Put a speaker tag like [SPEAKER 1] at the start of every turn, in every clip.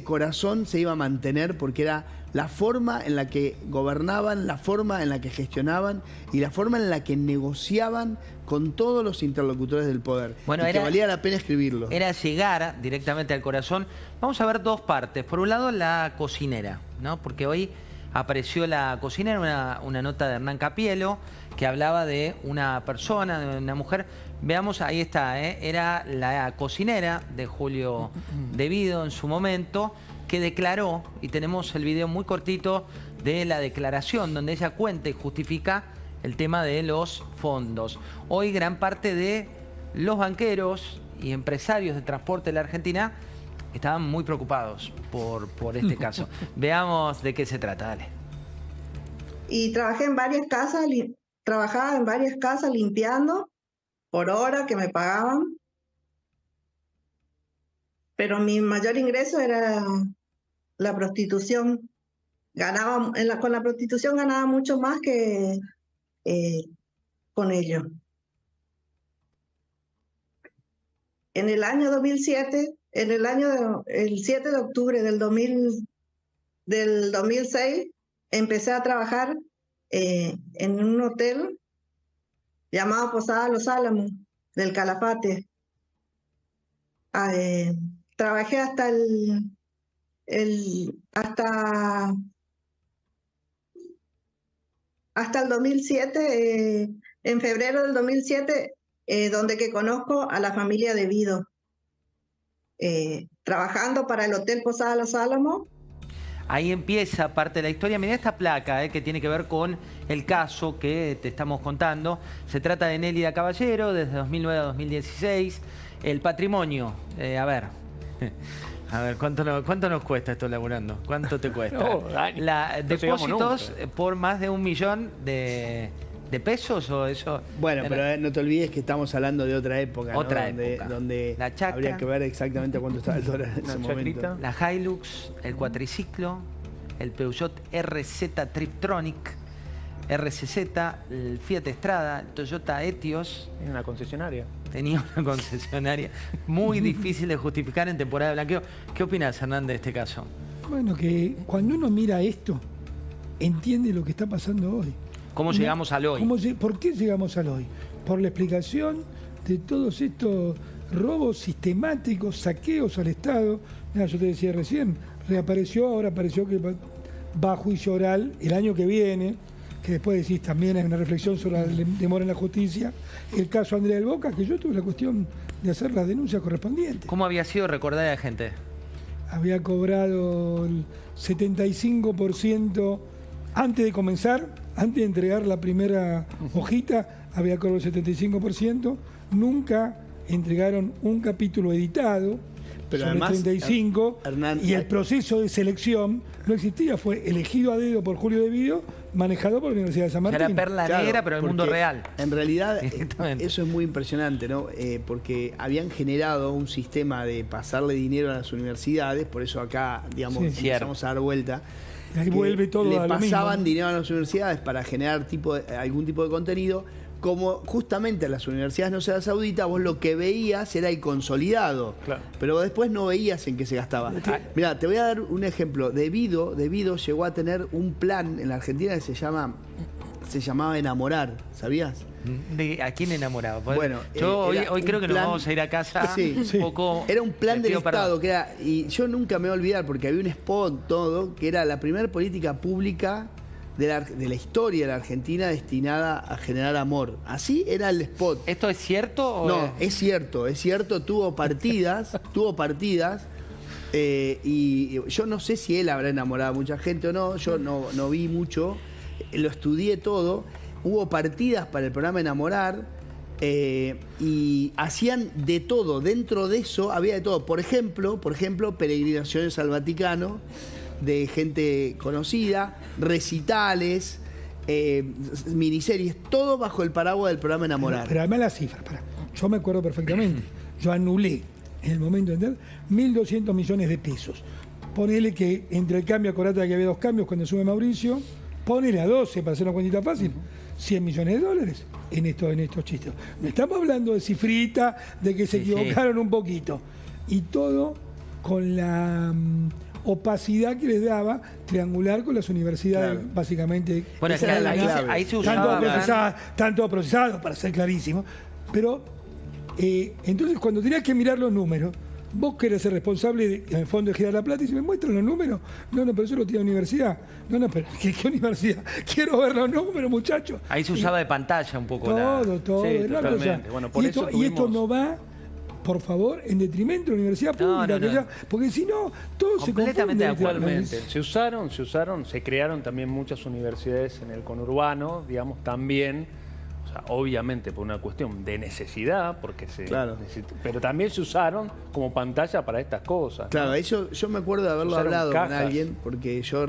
[SPEAKER 1] corazón se iba a mantener porque era la forma en la que gobernaban, la forma en la que gestionaban y la forma en la que negociaban con todos los interlocutores del poder.
[SPEAKER 2] Bueno,
[SPEAKER 1] que valía la pena escribirlo.
[SPEAKER 2] Era llegar directamente al corazón. Vamos a ver dos partes. Por un lado, la cocinera, ¿no? Porque hoy apareció la cocinera, una nota de Hernán Capielo, que hablaba de una persona, de una mujer. Veamos, ahí está, era la cocinera de Julio De Vido en su momento, que declaró, y tenemos el video muy cortito de la declaración, donde ella cuenta y justifica el tema de los fondos. Hoy gran parte de los banqueros y empresarios de transporte de la Argentina estaban muy preocupados por este caso. Veamos de qué se trata, dale.
[SPEAKER 3] Y trabajaba en varias casas limpiando por hora que me pagaban, pero mi mayor ingreso era la prostitución. Con la prostitución ganaba mucho más que con ello. En el año 2007, el 7 de octubre del 2006, empecé a trabajar en un hotel llamado Posada Los Álamos, del Calafate. Trabajé hasta el 2007, en febrero del 2007, donde que conozco a la familia De Vido, trabajando para el Hotel Posada Los Álamos.
[SPEAKER 2] Ahí empieza parte de la historia. Mirá esta placa que tiene que ver con el caso que te estamos contando. Se trata de Nélida Caballero, desde 2009 a 2016. El patrimonio, a ver, ¿cuánto nos cuesta esto laburando? ¿Cuánto te cuesta? Depósitos por más de 1 millón de pesos o eso.
[SPEAKER 1] Bueno, pero no te olvides que estamos hablando de otra época, ¿no?
[SPEAKER 2] Otra época.
[SPEAKER 1] Donde
[SPEAKER 2] la chacra,
[SPEAKER 1] habría que ver exactamente cuánto estaba el dólar en ese momento.
[SPEAKER 2] La Hilux, el cuatriciclo, el Peugeot RZ Triptronic, RCZ, el Fiat Strada, el Toyota Etios.
[SPEAKER 4] Tenía una concesionaria.
[SPEAKER 2] Tenía una concesionaria. Muy difícil de justificar en temporada de blanqueo. ¿Qué opinas, Hernán, de este caso?
[SPEAKER 5] Bueno, que cuando uno mira esto, entiende lo que está pasando hoy.
[SPEAKER 2] ¿Cómo llegamos al hoy?
[SPEAKER 5] ¿Por qué llegamos al hoy? Por la explicación de todos estos robos sistemáticos, saqueos al Estado. Mira, yo te decía recién, ahora apareció que va a juicio oral el año que viene, que después decís también hay una reflexión sobre la demora en la justicia. El caso Andrea del Boca, que yo tuve la cuestión de hacer las denuncias correspondientes.
[SPEAKER 2] ¿Cómo había sido recordada la gente?
[SPEAKER 5] Había cobrado el 75% antes de comenzar. Antes de entregar la primera hojita, había cobrado el 75%. Nunca entregaron un capítulo editado,
[SPEAKER 1] pero
[SPEAKER 5] sobre
[SPEAKER 1] además,
[SPEAKER 5] 35,
[SPEAKER 1] Hernán,
[SPEAKER 5] y el proceso de selección no existía. Fue elegido a dedo por Julio De Vido, manejado por la Universidad de San Martín.
[SPEAKER 2] Era perla negra, pero el mundo real.
[SPEAKER 1] En realidad, eso es muy impresionante, ¿no? Porque habían generado un sistema de pasarle dinero a las universidades, por eso acá, digamos, empezamos a dar vuelta.
[SPEAKER 5] Ahí vuelve todo
[SPEAKER 1] le
[SPEAKER 5] a lo
[SPEAKER 1] pasaban
[SPEAKER 5] mismo, ¿no?
[SPEAKER 1] dinero a las universidades para generar algún tipo de contenido. Como justamente a las universidades no se las audita, vos lo que veías era el consolidado, claro, pero después no veías en qué se gastaba. Mirá, te voy a dar un ejemplo. De Vido llegó a tener un plan en la Argentina que se llamaba Enamorar, ¿sabías?
[SPEAKER 2] ¿A quién enamoraba?
[SPEAKER 1] Bueno,
[SPEAKER 2] yo hoy creo que nos vamos a ir a casa un poco.
[SPEAKER 1] Era un plan del Estado que era, y yo nunca me voy a olvidar porque había un spot todo, que era la primera política pública de la historia de la Argentina destinada a generar amor. Así era el spot.
[SPEAKER 2] ¿Esto es cierto?
[SPEAKER 1] No, es cierto, tuvo partidas, y yo no sé si él habrá enamorado a mucha gente o no, yo no vi mucho, lo estudié todo, hubo partidas para el programa Enamorar, y hacían de todo, dentro de eso había de todo, por ejemplo, peregrinaciones al Vaticano, de gente conocida, recitales, miniseries, todo bajo el paraguas del programa Enamorar.
[SPEAKER 5] Pero además las cifras, yo me acuerdo perfectamente, yo anulé en el momento de entrar 1.200 millones de pesos. Ponele que entre el cambio, acordate que había 2 cambios cuando sube Mauricio, ponele a 12 para hacer una cuentita fácil, 100 millones de dólares en estos chistes. No estamos hablando de cifrita, de que se equivocaron un poquito. Y todo con la opacidad que les daba triangular con las universidades, básicamente.
[SPEAKER 2] Bueno,
[SPEAKER 1] Esa era la clave.
[SPEAKER 2] ahí se usaba...
[SPEAKER 5] Tanto procesado, para ser clarísimo. Pero, entonces, cuando tenías que mirar los números, vos que eres el responsable, en el fondo, de General La Plata, y si me muestran los números, no, pero eso lo tiene la universidad. No, pero ¿qué universidad? Quiero ver los números, muchachos.
[SPEAKER 2] Ahí se usaba de pantalla un poco
[SPEAKER 5] todo.
[SPEAKER 4] Sí,
[SPEAKER 5] es una cosa.
[SPEAKER 4] totalmente. Bueno, por eso
[SPEAKER 5] Y esto no va, por favor, en detrimento de la universidad pública,
[SPEAKER 2] no.
[SPEAKER 5] porque si no, todo se
[SPEAKER 2] Completamente de
[SPEAKER 5] confunde.
[SPEAKER 2] acuerdo.
[SPEAKER 4] Totalmente. Se crearon también muchas universidades en el conurbano, digamos, también, o sea, obviamente por una cuestión de necesidad, porque pero también se usaron como pantalla para estas cosas, ¿no?
[SPEAKER 1] Claro, eso yo me acuerdo de haberlo
[SPEAKER 4] Usaron
[SPEAKER 1] hablado con
[SPEAKER 4] cajas.
[SPEAKER 1] alguien, porque yo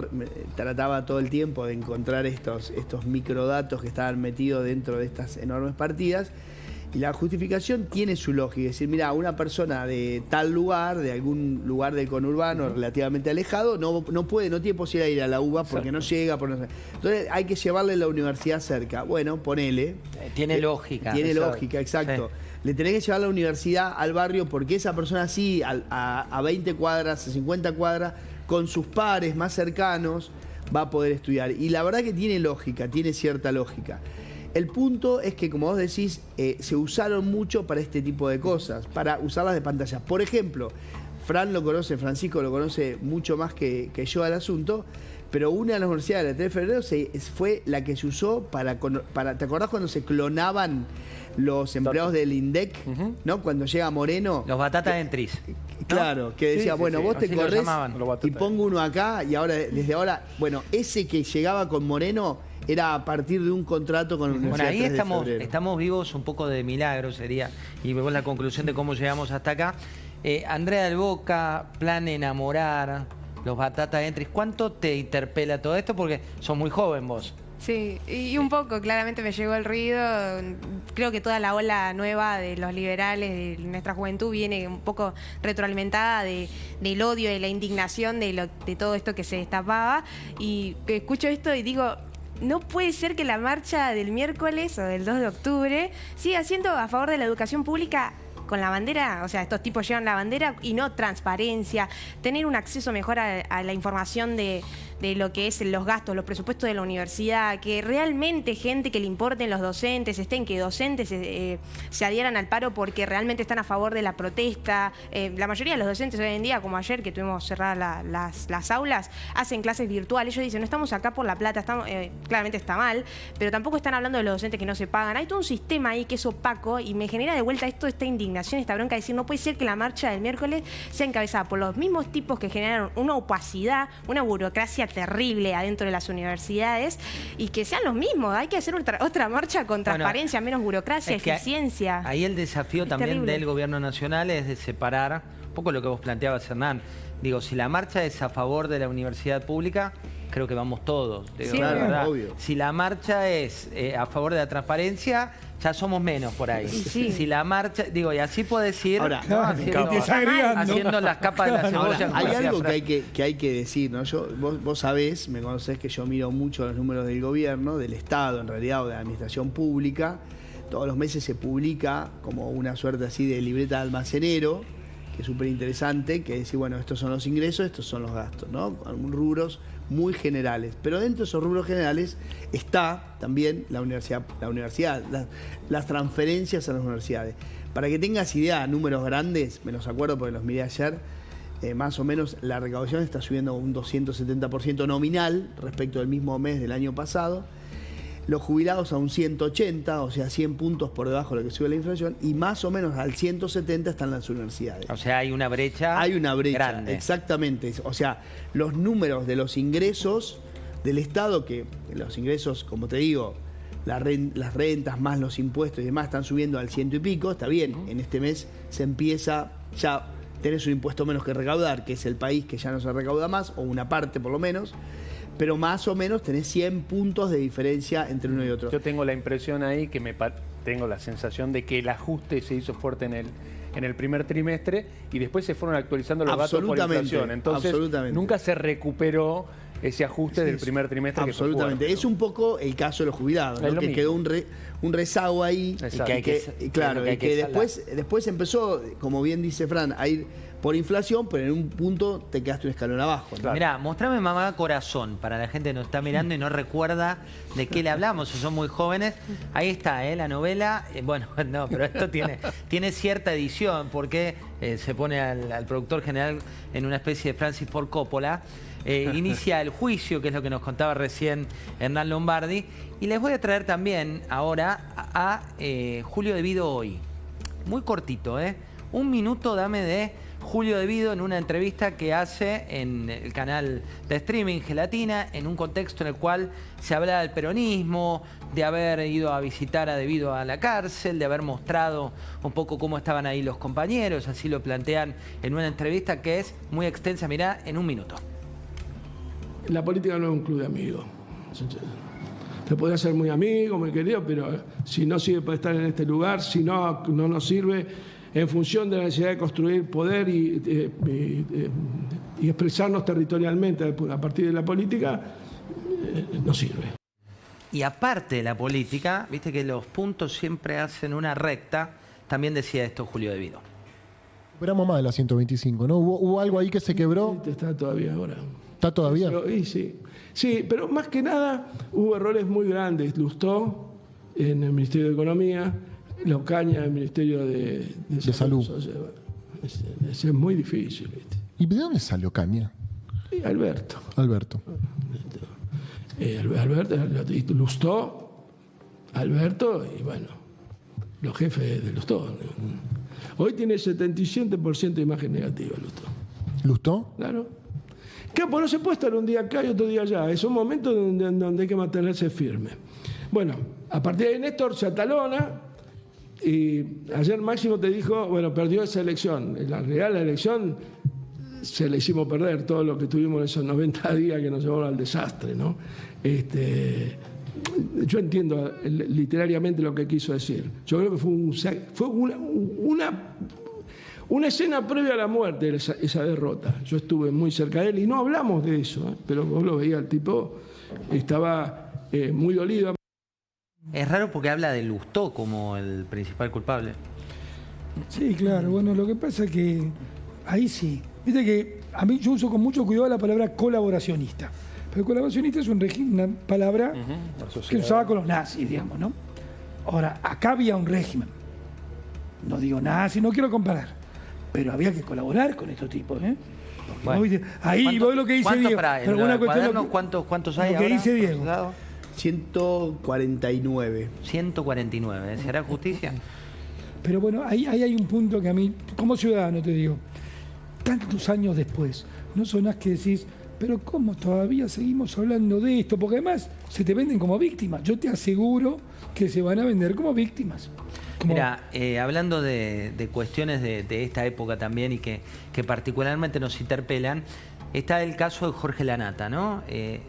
[SPEAKER 1] trataba todo el tiempo de encontrar estos microdatos que estaban metidos dentro de estas enormes partidas. Y la justificación tiene su lógica. Es decir, mira, una persona de tal lugar, de algún lugar del conurbano relativamente alejado, no tiene posibilidad de ir a la UBA porque no llega. Entonces hay que llevarle la universidad cerca. Bueno, ponele.
[SPEAKER 2] Tiene lógica.
[SPEAKER 1] Tiene lógica, exacto.
[SPEAKER 2] Sí.
[SPEAKER 1] Le tenés que llevar la universidad al barrio porque esa persona sí, a 20 cuadras, a 50 cuadras, con sus pares más cercanos, va a poder estudiar. Y la verdad que tiene lógica, tiene cierta lógica. El punto es que, como vos decís, se usaron mucho para este tipo de cosas, para usarlas de pantalla. Por ejemplo, Francisco lo conoce mucho más que yo al asunto, pero una de las universidades de la 3 de febrero fue la que se usó para ¿te acordás cuando se clonaban los empleados del INDEC? ¿No? Cuando llega Moreno.
[SPEAKER 2] Los batata entries.
[SPEAKER 1] Claro, que decía, vos te
[SPEAKER 2] así lo
[SPEAKER 1] corres
[SPEAKER 2] llamaban.
[SPEAKER 1] y pongo uno acá y ahora, desde ahora, ese que llegaba con Moreno era a partir de un contrato con la Universidad
[SPEAKER 2] Bueno, ahí
[SPEAKER 1] 3 de febrero.
[SPEAKER 2] estamos vivos un poco de milagro, sería, y vemos la conclusión de cómo llegamos hasta acá. Andrea del Boca, Plan Enamorar, los batata entries, ¿cuánto te interpela todo esto? Porque sos muy joven vos.
[SPEAKER 6] Sí, y un poco, claramente me llegó el ruido. Creo que toda la ola nueva de los liberales, de nuestra juventud, viene un poco retroalimentada del odio, de la indignación de todo esto que se destapaba. Y que escucho esto y digo, no puede ser que la marcha del miércoles o del 2 de octubre siga siendo a favor de la educación pública con la bandera, o sea, estos tipos llevan la bandera y no transparencia, tener un acceso mejor a la información de lo que es los gastos, los presupuestos de la universidad, que realmente gente que le importen los docentes, que docentes se adhieran al paro porque realmente están a favor de la protesta. La mayoría de los docentes hoy en día, como ayer que tuvimos cerradas las aulas, hacen clases virtuales. Ellos dicen, no estamos acá por la plata, claramente está mal, pero tampoco están hablando de los docentes que no se pagan. Hay todo un sistema ahí que es opaco y me genera de vuelta esta indignación, esta bronca de decir, no puede ser que la marcha del miércoles sea encabezada por los mismos tipos que generaron una opacidad, una burocracia terrible adentro de las universidades y que sean los mismos. Hay que hacer otra marcha con transparencia, menos burocracia, eficiencia.
[SPEAKER 2] Ahí el desafío también
[SPEAKER 6] terrible.
[SPEAKER 2] del gobierno nacional es de separar un poco lo que vos planteabas, Hernán. Digo, si la marcha es a favor de la universidad pública, creo que vamos todos. Digo,
[SPEAKER 6] Sí,
[SPEAKER 1] claro, obvio.
[SPEAKER 2] Si la marcha es a favor de la transparencia, ya somos menos por ahí.
[SPEAKER 6] Sí.
[SPEAKER 2] Si la marcha, digo, y así podés ir
[SPEAKER 1] Ahora,
[SPEAKER 2] haciendo las capas de la cebolla.
[SPEAKER 1] Ahora, hay algo que hay que decir, ¿no? Vos sabés, me conocés que yo miro mucho los números del gobierno, del Estado en realidad, o de la administración pública. Todos los meses se publica como una suerte así de libreta de almacenero, que es súper interesante, que dice, bueno, estos son los ingresos, estos son los gastos, ¿no? Con rubros muy generales. Pero dentro de esos rubros generales está también la universidad, las transferencias a las universidades. Para que tengas idea, números grandes, me los acuerdo porque los miré ayer, más o menos la recaudación está subiendo un 270% nominal respecto del mismo mes del año pasado. Los jubilados a un 180, o sea, 100 puntos por debajo de lo que sube la inflación, y más o menos al 170 están las universidades.
[SPEAKER 2] O sea, hay una brecha.
[SPEAKER 1] Hay una brecha,
[SPEAKER 2] grande.
[SPEAKER 1] Exactamente. O sea, los números de los ingresos del Estado, que los ingresos, como te digo, las rentas más los impuestos y demás están subiendo al 100 y pico, está bien, en este mes se empieza, ya tenés un impuesto menos que recaudar, que es el país que ya no se recauda más, o una parte por lo menos, pero más o menos tenés 100 puntos de diferencia entre uno y otro.
[SPEAKER 4] Yo tengo la impresión ahí que tengo la sensación de que el ajuste se hizo fuerte en el primer trimestre y después se fueron actualizando los datos por inflación. Entonces, nunca se recuperó ese ajuste del primer trimestre.
[SPEAKER 1] Absolutamente.
[SPEAKER 4] Que fue fuerte, ¿no?
[SPEAKER 1] Es un poco el caso de los jubilados, ¿no? Que quedó un rezago ahí.
[SPEAKER 4] Exacto.
[SPEAKER 1] Claro, y que después empezó, como bien dice Fran, a ir por inflación, pero en un punto te quedaste un escalón abajo, ¿no?
[SPEAKER 2] Mirá, mostrame Mamá Corazón, para la gente que nos está mirando y no recuerda de qué le hablamos, o son muy jóvenes. Ahí está, la novela. Bueno, no, pero esto tiene cierta edición, porque se pone al productor general en una especie de Francis Ford Coppola. Inicia el juicio, que es lo que nos contaba recién Hernán Lombardi. Y les voy a traer también ahora a Julio De Vido hoy. Muy cortito, un minuto dame de Julio De Vido en una entrevista que hace en el canal de streaming Gelatina, en un contexto en el cual se habla del peronismo, de haber ido a visitar a De Vido a la cárcel, de haber mostrado un poco cómo estaban ahí los compañeros, así lo plantean en una entrevista que es muy extensa, mirá, en un minuto.
[SPEAKER 7] La política no es un club de amigos. Se podría ser muy amigo, muy querido, pero si no sirve para estar en este lugar, si no nos sirve en función de la necesidad de construir poder y expresarnos territorialmente a partir de la política, no sirve.
[SPEAKER 2] Y aparte de la política, viste que los puntos siempre hacen una recta, también decía esto Julio De Vido.
[SPEAKER 8] Superamos más de la 125, ¿no? ¿Hubo algo ahí que se quebró?
[SPEAKER 7] Está todavía ahora.
[SPEAKER 8] ¿Está todavía?
[SPEAKER 7] Sí, pero más que nada hubo errores muy grandes. Lustó en el Ministerio de Economía, Locaña en el Ministerio de
[SPEAKER 8] Salud.
[SPEAKER 7] Es muy difícil, ¿viste?
[SPEAKER 8] ¿Y de dónde salió Caña?
[SPEAKER 7] Alberto.
[SPEAKER 8] Alberto,
[SPEAKER 7] y Lustó, Alberto y bueno, los jefes de Lustó. Hoy tiene 77% de imagen negativa, Lustó.
[SPEAKER 8] ¿Lustó?
[SPEAKER 7] Claro. Pues no se puede estar un día acá y otro día allá. Es un momento donde hay que mantenerse firme. Bueno, a partir de ahí Néstor se atalona y ayer Máximo te dijo, bueno, perdió esa elección. La real elección se la hicimos perder, todo lo que tuvimos en esos 90 días que nos llevaron al desastre, ¿no? Yo entiendo literariamente lo que quiso decir. Yo creo que fue una escena previa a la muerte, esa derrota. Yo estuve muy cerca de él y no hablamos de eso, pero vos lo veías, el tipo estaba muy dolido.
[SPEAKER 2] Es raro porque habla de Lustó como el principal culpable.
[SPEAKER 5] Sí, claro. Bueno, lo que pasa es que ahí sí. Viste que a mí yo uso con mucho cuidado la palabra colaboracionista. Pero colaboracionista es una palabra que usaba con los nazis, digamos, ¿no? Ahora, acá había un régimen. No digo nazi, no quiero comparar. Pero había que colaborar con estos tipos, ¿eh?
[SPEAKER 2] Bueno,
[SPEAKER 5] ahí vos lo que dice Diego.
[SPEAKER 2] Pero una cuestión ¿cuántos hay
[SPEAKER 5] lo que
[SPEAKER 2] ahora?
[SPEAKER 5] Dice Diego.
[SPEAKER 1] 149.
[SPEAKER 2] 149. ¿Será justicia?
[SPEAKER 5] Pero bueno, ahí hay un punto que a mí, como ciudadano te digo, tantos años después, no sonás que decís, pero ¿cómo todavía seguimos hablando de esto? Porque además se te venden como víctimas. Yo te aseguro que se van a vender como víctimas.
[SPEAKER 2] Mira, hablando de cuestiones de esta época también y que particularmente nos interpelan, está el caso de Jorge Lanata, ¿no?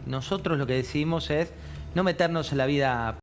[SPEAKER 2] Nosotros lo que decidimos es no meternos en la vida